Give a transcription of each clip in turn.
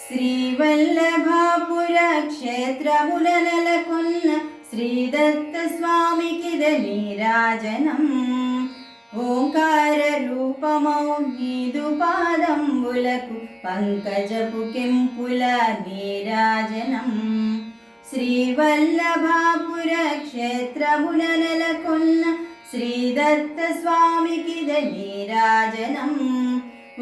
శ్రీవల్లభాపుర క్షేత్రముల నెలకొన్న శ్రీదత్త స్వామికిద నీరాజనం. ఓంకార రూపమౌ నీదు పాదంబులకు పంకజపు కెంపుల నీరాజనం. శ్రీవల్లభాపుర క్షేత్రముల నెలకొన్న శ్రీదత్త స్వామికిద నీరాజనం.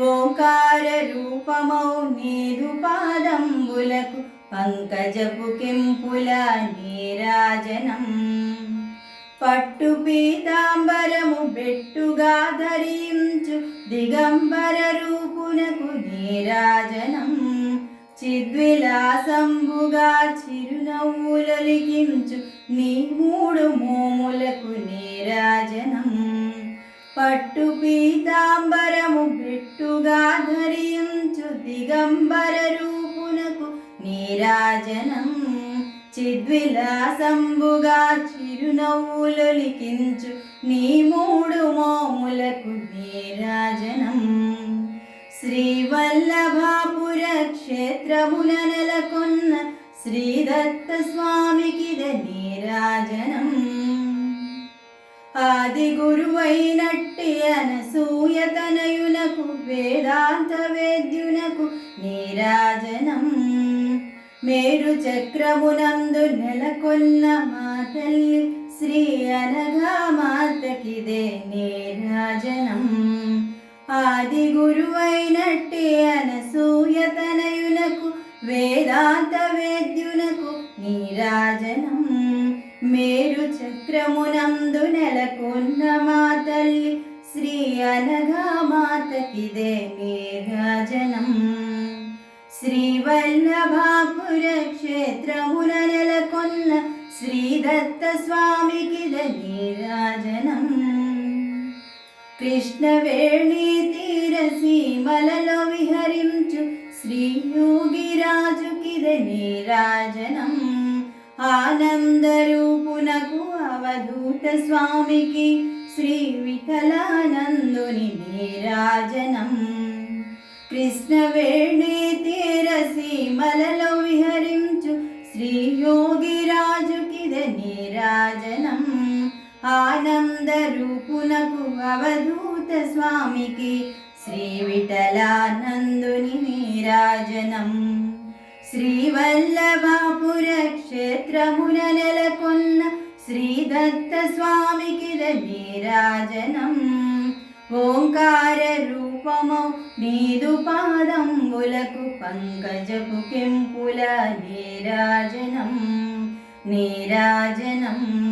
ఓంకార రూపమౌ నీదు పాదంబులకు పంకజపు కెంపుల నీరాజనం. పట్టు పీతాంబరము బెట్టుగా ధరించు దిగంబర రూపునకు నీరాజనం. చిద్విలాసంబుగా చిరునవ్వులొలికించు నీ మూడు మోములకు నీరాజనం. పట్టు పీతాంబరము బెట్టుగా ధరించు దిగంబర రూపునకు నీరాజనం. చిద్విలాసంబుగా చిరునవ్వులొలికించు నీ మూడు మోములకు నీరాజనం. శ్రీవల్లభాపుర క్షేత్రముల నెలకొన్న శ్రీదత్త స్వామికిద నీరాజనం. ఆది గురువైనట్టి అనసూయ తనయునకు వేదాంత వేద్యునకు నీరాజనం. మేరు చక్రమునందు నెలకొన్న మా తల్లి శ్రీ అనగా మాతకిదే నీరాజనం. ఆది గురువైనట్టి అనసూయ తనయునకు వేదాంత వేద్యునకు నీరాజనం. మేరు చక్రమునందు నెలకొన్న మా తల్లి శ్రీ అనగా మాతకిదే నీరాజనం. శ్రీవల్లభాపుర క్షేత్రముల నెలకొన్న శ్రీదత్త స్వామికిద నీరాజనం. కృష్ణవేణి తీర సీమలలో విహరించు శ్రీయోగిరాజుకిద నీరాజనం. ఆనందరూపునకు అవధూత స్వామికి శ్రీ విఠలానందుని నీరాజనం. కృష్ణవేణి తీర సీమలలో విహరించు శ్రీయోగిరాజుకిద నీరాజనం. ఆనందరూపునకు అవధూత స్వామికి శ్రీ విఠలానందుని నీరాజనం. శ్రీవల్లభాపుర క్షేత్రముల నెలకొన్న శ్రీదత్త స్వామికిద నీరాజనం. ఓంకార రూపమౌ నీదు పాదంబులకు పంకజపు కెంపుల నీరాజనం. నీరాజనం.